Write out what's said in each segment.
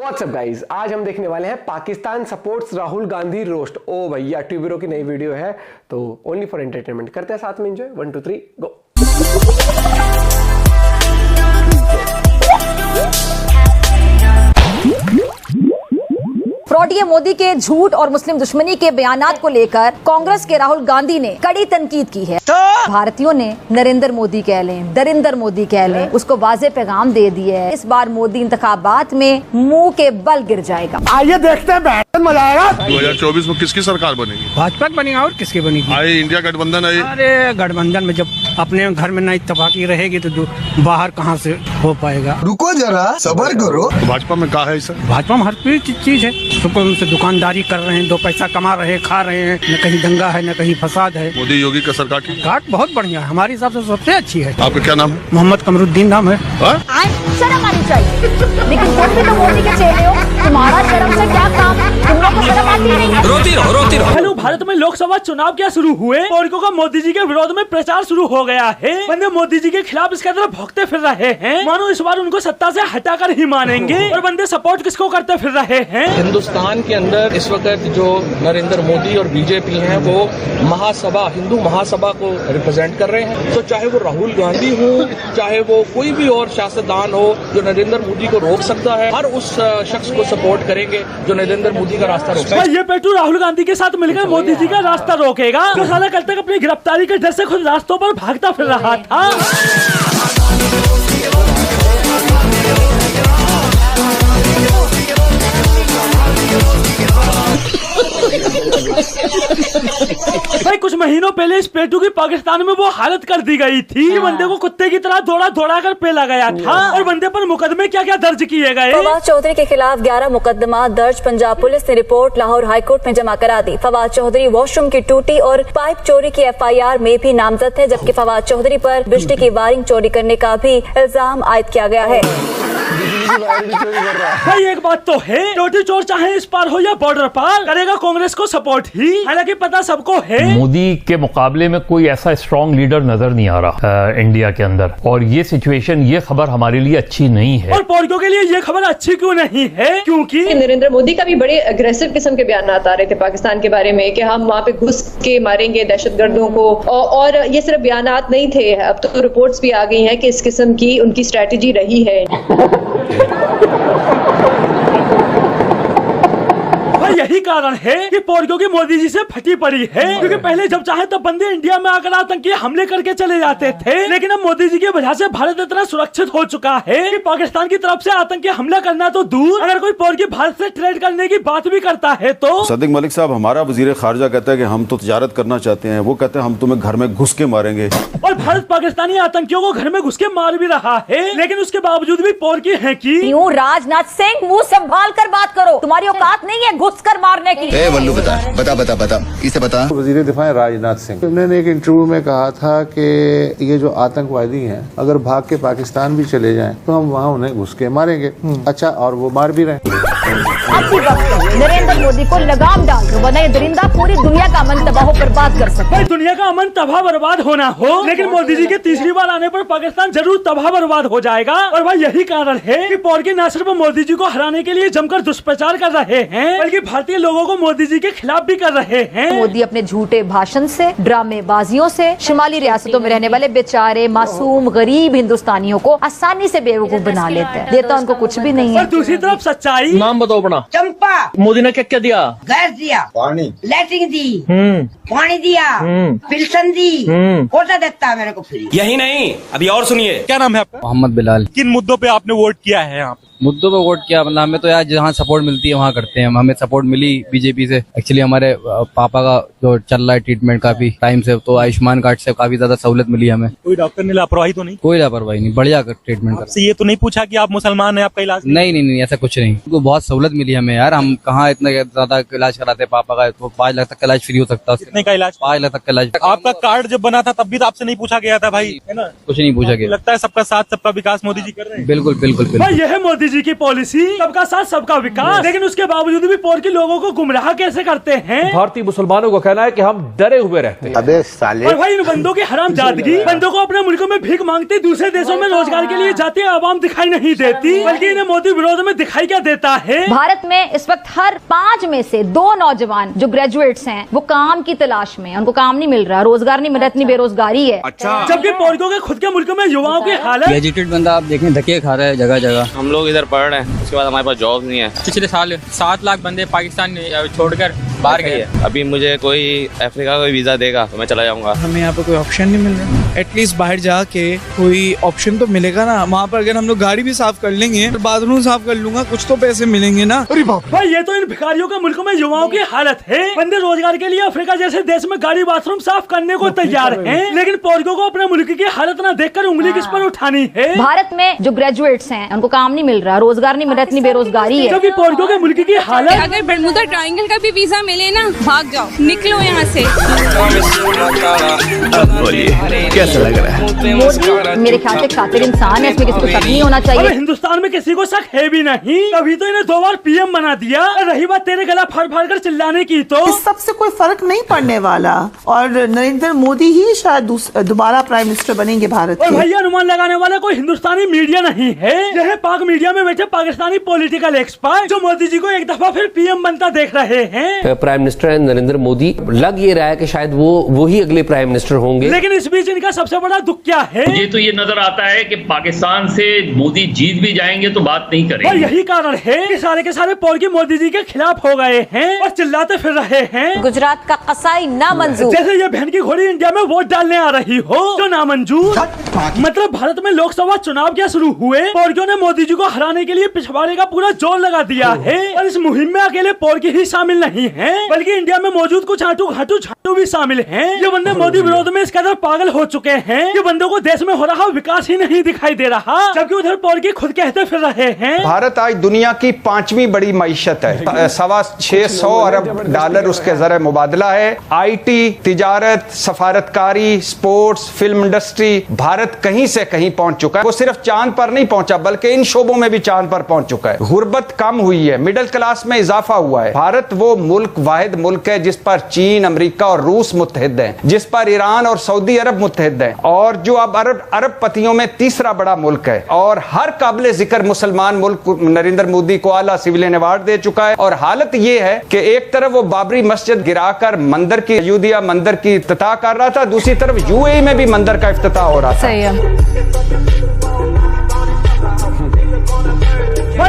WhatsApp guys, आज हम देखने वाले हैं पाकिस्तान सपोर्ट्स राहुल गांधी रोस्ट। ओ भैया, ट्यूबरो की नई वीडियो है तो ओनली फॉर एंटरटेनमेंट। करते हैं साथ में एंजॉय। 1 2 3 गो। फ्रॉडिये मोदी के झूठ और मुस्लिम दुश्मनी के बयानात को लेकर कांग्रेस के राहुल गांधी ने कड़ी तनकीद की है। भारतीयों ने नरेंद्र मोदी कह लें, दरिंदर मोदी कह लें, उसको वाज़े पैगाम दे दिए है। इस बार मोदी इंतखाबात में मुंह के बल गिर जाएगा। आइए देखते हैं, मजा आएगा। 2024 में किसकी सरकार बनेगी? भाजपा बनेगी और किसकी बनेगी? आए इंडिया गठबंधन है। अरे गठबंधन में जब अपने घर में ना इत्तेफाकी रहेगी तो जो बाहर कहाँ से हो पाएगा? रुको जरा, सब्र करो। तो भाजपा में कहा है सर? भाजपा में हर चीज है। तो उनसे दुकानदारी कर रहे हैं, 2 पैसा कमा रहे हैं, खा रहे हैं, न कहीं दंगा है न कहीं फसाद है। मोदी योगी का सरकार की घाट बहुत बढ़िया है, हमारे हिसाब से सबसे अच्छी है। आपका क्या नाम है? मोहम्मद कमरुद्दीन नाम है। शर्म आनी चाहिए, लेकिन तुम भी तो मोदी के चेहरे हो, तुम्हारा शर्म से क्या काम? तुम लोग को शर्म आती नहीं? रोती रहो। हेलो, भारत में लोकसभा चुनाव क्या शुरू हुए? पौड़कों का मोदी जी के विरोध में प्रचार शुरू हो गया है। बंदे मोदी जी के खिलाफ इसके तरफ भौंकते फिर रहे हैं, मानो इस बार उनको सत्ता से हटाकर ही मानेंगे। और बंदे सपोर्ट किसको करते फिर रहे हैं? हिंदुस्तान के अंदर इस वक्त जो नरेंद्र मोदी और बीजेपी हैं वो महासभा, हिंदू महासभा को रिप्रेजेंट कर रहे हैं। तो चाहे वो राहुल गांधी हो, चाहे वो कोई भी और सियासतदान हो जो नरेंद्र मोदी को रोक सकता है, हर उस शख्स को सपोर्ट करेंगे जो नरेंद्र मोदी का रास्ता रोकेगा। ये पेटू राहुल गांधी के साथ मिलकर मोदी जी का रास्ता रोकेगा। तो साला कल तक अपनी गिरफ्तारी के डर से खुद रास्तों पर भागता फिर रहा था। भाई कुछ महीनों पहले इस पेटू की पाकिस्तान में वो हालत कर दी गई थी कि बंदे को कुत्ते की तरह दौड़ा कर पेला गया था। और बंदे पर मुकदमे क्या क्या दर्ज किए गए। फवाद चौधरी के खिलाफ 11 मुकदमा दर्ज। पंजाब पुलिस ने रिपोर्ट लाहौर हाईकोर्ट में जमा करा दी। फवाद चौधरी वॉशरूम की टूटी और पाइप चोरी की FIR में भी नामजद है, जबकि फवाद चौधरी पर बिजली की वायरिंग चोरी करने का भी इल्जाम आयद किया गया है। भाई एक बात तो है, टोटी चोर चाहे इस पार हो या बॉर्डर पार, करेगा कांग्रेस को सपोर्ट ही। हालांकि पता सबको है मोदी के मुकाबले में कोई ऐसा स्ट्रॉन्ग लीडर नजर नहीं आ रहा इंडिया के अंदर। और ये सिचुएशन, ये खबर हमारे लिए अच्छी नहीं है। और पौड़कों के लिए ये खबर अच्छी क्यों नहीं है? क्योंकि नरेंद्र मोदी का भी बड़े अग्रेसिव किस्म के बयान आ रहे थे पाकिस्तान के बारे में कि हम वहाँ पे घुस के मारेंगे दहशतगर्दों को। और ये सिर्फ बयानात नहीं थे, अब तो रिपोर्ट्स भी आ गई हैं कि इस किस्म की उनकी स्ट्रेटेजी रही है। यही कारण है कि पौड़कों की मोदी जी से फटी पड़ी है। क्योंकि पहले जब चाहे तब बंदे इंडिया में आकर आतंकी हमले करके चले जाते थे, लेकिन अब मोदी जी की वजह से भारत इतना सुरक्षित हो चुका है कि पाकिस्तान की तरफ से आतंकी हमला करना तो दूर, अगर कोई पौड़की भारत से ट्रेड करने की बात भी करता है तो। सदिक मलिक साहब, हमारा वजीर खारजा कहता है कि हम तो तिजारत करना चाहते हैं, वो कहते हैं हम तुम्हें घर में घुस के मारेंगे। और भारत पाकिस्तानी आतंकियों को घर में घुस के मार भी रहा है, लेकिन उसके बावजूद भी पौड़की है कि यूं राजनाथ सिंह, मुंह संभाल कर बात करो, तुम्हारी औकात नहीं है घुस कर मारने की। वल्लू बता इसे बता। वजीर दिफा राजनाथ सिंह, उन्होंने एक इंटरव्यू में कहा था कि ये जो आतंकवादी हैं अगर भाग के पाकिस्तान भी चले जाएं तो हम वहाँ उन्हें घुस के मारेंगे। अच्छा, और वो मार भी रहे। नरेंद्र मोदी को लगाम डाल दो, वरना ये दरिंदा पूरी दुनिया का अमन तबाह बर्बाद कर सकता है। दुनिया का अमन तबाह बर्बाद होना हो, लेकिन मोदी जी के तीसरी बार आने पर पाकिस्तान जरूर तबाह बर्बाद हो जाएगा। और भाई यही कारण है कि पौड़की न सिर्फ मोदी जी को हराने के लिए जमकर दुष्प्रचार कर रहे हैं, बल्कि भारतीय लोगों को मोदी जी के खिलाफ भी कर रहे हैं। मोदी अपने झूठे भाषण से, ड्रामेबाजियों से शिमाली रियासतों में रहने वाले बेचारे मासूम गरीब हिंदुस्तानियों को आसानी से बेवकूफ बना लेते हैं। देता उनको कुछ भी नहीं है। और दूसरी तरफ सच्चाई। नाम बताओ अपना। चंपा। मोदी ने क्या क्या दिया? गैस दिया, पानी, लैट्रिन दी, पानी दिया, पिल्सन दी, कोटा देता है मेरे को फ्री। यही नहीं, अभी और सुनिए। क्या नाम है आपका? मोहम्मद बिलाल। किन मुद्दों पे आपने वोट किया है यहाँ पे? मुद्दों पे वोट किया मतलब हमें तो यार जहाँ सपोर्ट मिलती है वहाँ करते हैं। हमें सपोर्ट मिली बीजेपी से। एक्चुअली हमारे पापा का जो चल रहा है ट्रीटमेंट काफी टाइम से, तो आयुष्मान कार्ड से काफी ज्यादा सहूलत मिली हमें। कोई डॉक्टर ने लापरवाही तो नहीं? कोई लापरवाही नहीं, बढ़िया ट्रीटमेंट कर। ये तो नहीं पूछा कि आप मुसलमान हैं, आपका इलाज? नहीं, ऐसा कुछ नहीं। तो बहुत सहूलत मिली हमें यार। हम कहाँ इतना ज्यादा इलाज कराते, पापा का तो 5 लाख तक का इलाज फ्री हो सकता है। कितने का इलाज? 5 लाख तक का इलाज। आपका कार्ड जब बना था तब भी तो आपसे नहीं पूछा गया था भाई, है ना? कुछ नहीं पूछा गया। लगता है सबका साथ सबका विकास मोदी जी कर रहे हैं। बिल्कुल। भाई यह मोदी जी की पॉलिसी सबका साथ सबका विकास, लेकिन उसके बावजूद भी पोर के लोगों को गुमराह कैसे करते हैं। भारतीय मुसलमानों का कहना है कि हम डरे हुए रहते हैं। अबे साले। और भाई इन बंदों की हराम जादगी, बंदों को अपने मुल्कों में भीख मांगते दूसरे देशों में रोजगार के लिए जाती आवाम दिखाई नहीं देती, बल्कि इन्हें मोदी विरोध में दिखाई क्या देता है। भारत में इस वक्त हर 5 में से 2 नौजवान जो ग्रेजुएट्स हैं वो काम की तलाश में, उनको काम नहीं मिल रहा, रोजगार नहीं मिल रहा, इतनी बेरोजगारी है। जबकि पोरको के खुद के मुल्क में युवाओं की हालत, एजुकेटेड बंदा आप देखें धक्के खा रहा है जगह जगह। हम लोग इधर पढ़ रहे हैं, उसके बाद हमारे पास जॉब नहीं है। पिछले साल 7 लाख बंदे पाकिस्तान छोड़कर बाहर गए। अभी मुझे कोई अफ्रीका का वीजा देगा तो मैं चला जाऊंगा। हमें यहाँ पे कोई ऑप्शन नहीं मिल रहा। एटलीस्ट बाहर जाके कोई ऑप्शन तो मिलेगा ना। वहाँ पर अगर हम लोग गाड़ी भी साफ कर लेंगे, बाथरूम साफ कर लूंगा, कुछ तो पैसे मिलेंगे ना। भाई ये तो इन भिखारियों के मुल्कों में युवाओं की हालत है। बंदे रोजगार के लिए अफ्रीका जैसे देश में गाड़ी बाथरूम साफ करने को तैयार हैं, लेकिन पोरको को अपने मुल्क की हालत ना देखकर उंगली किस पर उठानी है। भारत में जो ग्रेजुएट्स हैं उनको काम नहीं मिल रहा, रोजगार नहीं मिल रहा, इतनी बेरोजगारी है। जबकि पोरको के मुल्क की हालत, अगर बरमूदा ट्रायंगल का भी वीजा मिले ना, भाग जाओ, निकलो यहाँ से। कैसा लग रहा है? मोदी मेरे ख्याल से खातिर इंसान है, इसमें किसी को शक नहीं होना चाहिए। हिंदुस्तान में किसी को शक है भी नहीं, तभी तो इन्हें 2 बार पीएम बना दिया। रही बात तेरे गला फाड़ फाड़ कर चिल्लाने की, तो इस सबसे कोई फर्क नहीं पड़ने वाला और नरेंद्र मोदी ही शायद दोबारा प्राइम मिनिस्टर बनेंगे भारत के। और भैया अनुमान लगाने वाला कोई हिंदुस्तानी मीडिया नहीं है, यह पाक मीडिया में बैठे पाकिस्तानी पॉलिटिकल एक्सपर्ट जो मोदी जी को एक दफा फिर पीएम बनता देख रहे हैं। प्राइम मिनिस्टर नरेंद्र मोदी, लग ये रहा है कि शायद वो ही अगले प्राइम मिनिस्टर होंगे। लेकिन इस बीच इनका सबसे बड़ा दुख क्या है? मुझे तो ये नजर आता है कि पाकिस्तान से मोदी जीत भी जाएंगे तो बात नहीं करेंगे। और यही कारण है कि सारे के सारे पोरकी मोदी जी के खिलाफ हो गए हैं और चिल्लाते फिर रहे हैं। गुजरात का कसाई नामंजूर, जैसे ये बहन की घोड़ी इंडिया में वोट डालने आ रही हो जो नामंजूर। मतलब भारत में लोकसभा चुनाव क्या शुरू हुए, पोरकियों ने मोदी जी को हराने के लिए पिछवाड़े का पूरा जोर लगा दिया है। और इस मुहिम में अकेले पोरकी ही शामिल नहीं है, बल्कि इंडिया में मौजूद कुछ आटू घाटू झाटू भी शामिल हैं। ये बंदे मोदी विरोध में इस कदर पागल हो चुके हैं कि बंदों को देश में हो रहा विकास ही नहीं दिखाई दे रहा, जबकि उधर पोरकी खुद कहते फिर रहे हैं भारत आज दुनिया की 5वीं बड़ी मईशत है। 625 अरब डॉलर उसके जरिए मुबादला है। IT, तिजारत, सफारतकारी, स्पोर्ट्स, फिल्म इंडस्ट्री, भारत कहीं से कहीं पहुंच चुका है। वो सिर्फ चांद पर नहीं पहुंचा बल्कि इन शोबों में भी चांद पर पहुंच चुका है। गुर्बत कम हुई है, मिडिल क्लास में इजाफा हुआ है। भारत वो मुल्क, वाहिद मुल्क है जिस पर चीन, अमेरिका और रूस मुत्तहिद हैं, जिस पर ईरान और सऊदी अरब मुत्तहिद हैं, और जो अब अरब पतियों में तीसरा बड़ा मुल्क है। और हर काबिल जिक्र मुसलमान मुल्क नरेंद्र मोदी को आला सिविलियन अवार्ड दे चुका है। और हालत ये है कि एक तरफ वो बाबरी मस्जिद गिराकर मंदिर की अयोध्या मंदिर की इफ्तिताह कर रहा था, दूसरी तरफ UAE में भी मंदिर का इफ्तिताह हो रहा था। सही है।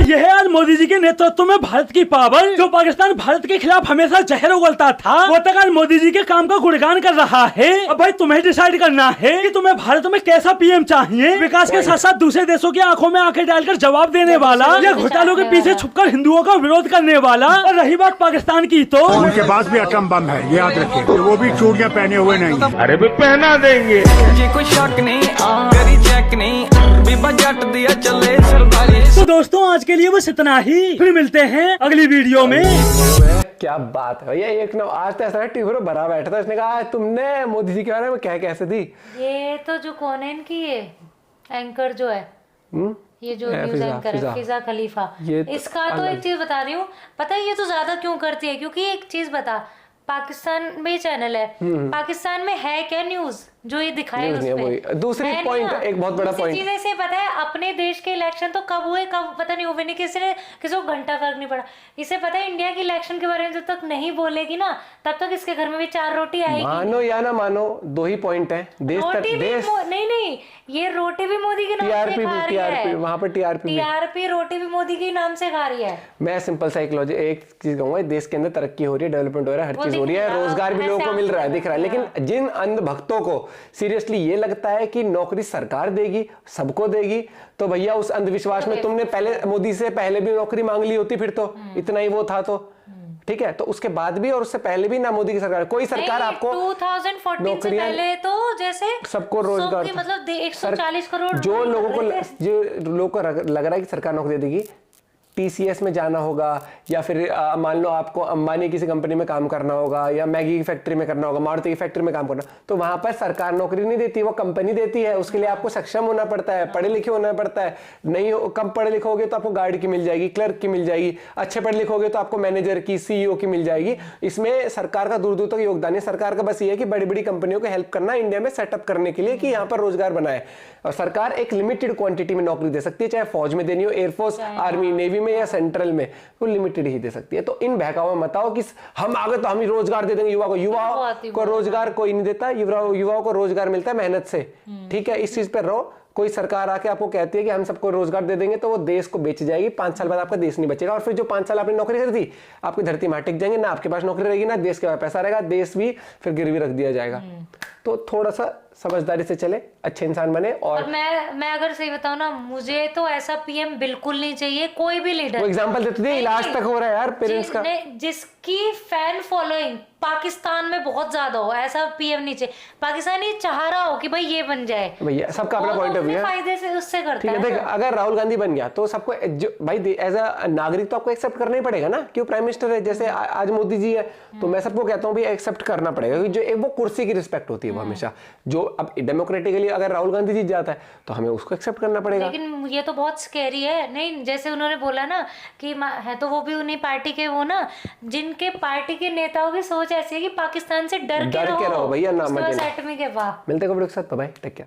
यह है आज मोदी जी के नेतृत्व में भारत की पावर। जो पाकिस्तान भारत के खिलाफ हमेशा जहर उगलता था, वो तक आज मोदी जी के काम का गुणगान कर रहा है। अब भाई तुम्हें डिसाइड करना है कि तुम्हें भारत में कैसा पीएम चाहिए, विकास के साथ साथ दूसरे देशों की आंखों में आंखें डालकर जवाब देने वाला, या घोटालों के पीछे छुपकर हिंदुओं का विरोध करने वाला। और रही बात पाकिस्तान की, तो उनके पास भी एटम बम है, ये याद रखिए। वो भी चूड़ियां पहने हुए नहीं। अरे भी पहना देंगे। ये कोई शक नहीं, करी चेक नहीं, बजट दिया चले सरदारी। तो दोस्तों आज के लिए बस इतना ही, फिर मिलते हैं अगली वीडियो में। क्या बात है भैया, एक ना आज तो ऐसा टीवी पर भरा बैठा था, इसने कहा तुमने मोदी जी के बारे में क्या कैसे दी। ये तो जो कोनेन की है एंकर जो है, ये जो न्यूज एंकर है फिजा खलीफा, इसका तो एक चीज बता रही हूँ, पता है ये तो ज्यादा क्यों करती है, क्योंकि एक चीज बता, पाकिस्तान में चैनल है, पाकिस्तान में है क्या न्यूज जो ये दिखाए उसमें। दूसरी पॉइंट, एक बहुत बड़ा पॉइंट, चीज ऐसे पता है अपने देश के इलेक्शन तो कब हुए कब पता नहीं हुए, नहीं किसी को घंटा फर्क नहीं पड़ा। इसे पता है इंडिया के इलेक्शन के बारे में जब तक नहीं बोलेगी ना, तब तक इसके घर में भी 4 रोटी आएगी। मानो या ना मानो, 2 ही पॉइंट है। नहीं, ये रोटी भी मोदी के नाम से खा रही है, वहाँ पर टीआरपी रोटी भी मोदी के नाम से खा रही है। मैं सिंपल साइकोलॉजी एक चीज कहूंगा, देश के अंदर तरक्की हो रही है, डेवलपमेंट हो रहा है, हर चीज हो रही है, रोजगार भी लोगों को मिल रहा है, दिख रहा है। लेकिन जिन अंध भक्तों को सीरियसली ये लगता है कि नौकरी सरकार देगी, सबको देगी, तो भैया उस अंधविश्वास में तुमने पहले मोदी से पहले भी नौकरी मांग ली होती, फिर तो इतना ही वो था, तो ठीक है। तो उसके बाद भी और उससे पहले भी ना मोदी की सरकार, कोई सरकार आपको 2014 से पहले तो जैसे सबको रोजगार, मतलब 140 करोड़ जो लोगों को लग रहा है कि सरकार नौकरी देगी, TCS में जाना होगा, या फिर मान लो आपको अंबानी किसी कंपनी में काम करना होगा, या मैगी की फैक्ट्री में करना होगा, मारुति की फैक्ट्री में काम करना, तो वहां पर सरकार नौकरी नहीं देती, वो कंपनी देती है। उसके लिए आपको सक्षम होना पड़ता है, पढ़े लिखे होना पड़ता है। नहीं कम पढ़े लिखे होगे तो आपको गार्ड की मिल जाएगी, क्लर्क की मिल जाएगी। अच्छे पढ़े लिखे होगे तो आपको मैनेजर की, CEO की मिल जाएगी। इसमें सरकार का दूर दूर तक योगदान है। सरकार का बस ये है कि बड़ी बड़ी कंपनियों को हेल्प करना इंडिया में सेटअप करने के लिए, कि यहाँ पर रोजगार बनाए। और सरकार एक लिमिटेड क्वांटिटी में नौकरी दे सकती है, चाहे फौज में देनी हो, एयरफोर्स, आर्मी, नेवी में या सेंट्रल में, वो लिमिटेड ही दे सकती है। तो इन बहकावों में मत आओ कि हम आगे तो हम ही रोजगार दे देंगे युवाओं को रोजगार कोई नहीं देता। युवाओं को रोजगार मिलता है मेहनत से, ठीक है। इस चीज पर रहो। कोई सरकार आके आपको कहती है कि हम सबको रोजगार दे देंगे, तो वो देश को बेच जाएगी। 5 साल बाद आपका देश नहीं बचेगा, और फिर जो 5 साल आपने नौकरी कर दी, आपकी धरती मार टिक जाएंगे, ना आपके पास नौकरी रहेगी, ना देश के पास पैसा रहेगा, देश भी फिर गिरवी रख दिया जाएगा। तो थोड़ा सा समझदारी से चले, अच्छे इंसान बने। और मैं अगर सही बताऊं ना, मुझे तो ऐसा PM बिल्कुल नहीं चाहिए, कोई भी लीडर। वो एग्जांपल देते थे, इलाज तक हो रहा है यार पेरेंट्स का, जिसकी फैन फॉलोइंग पाकिस्तान में बहुत ज्यादा हो, ऐसा PM नहीं चाहिए। पाकिस्तान ये चाह रहा हो कि भाई ये बन जाए, भैया सबका अपना पॉइंट ऑफ व्यू है, फायदे से उससे करता है। देख, अगर राहुल गांधी बन गया तो सबको भाई एज अ नागरिक तो आपको एक्सेप्ट करना ही पड़ेगा ना, क्यों प्राइम मिनिस्टर है। जैसे आज मोदी जी है, तो मैं सबको कहता हूँ भी एक्सेप्ट करना पड़ेगा, क्योंकि जो एक वो कुर्सी की रिस्पेक्ट होती है वो हमेशा। जो अब डेमोक्रेटिकली अगर राहुल गांधी जीत जाता है तो हमें उसको एक्सेप्ट करना पड़ेगा। लेकिन ये तो बहुत स्कैरी है। नहीं, जैसे उन्होंने बोला ना कि है तो वो भी उन्हीं पार्टी के, वो ना जिनके पार्टी के नेताओं की सोच ऐसी है कि पाकिस्तान से डर के रहो भैया, ना एटमी के। वाह, मिलते हैं वीडियो के साथ, बाय, टेक केयर।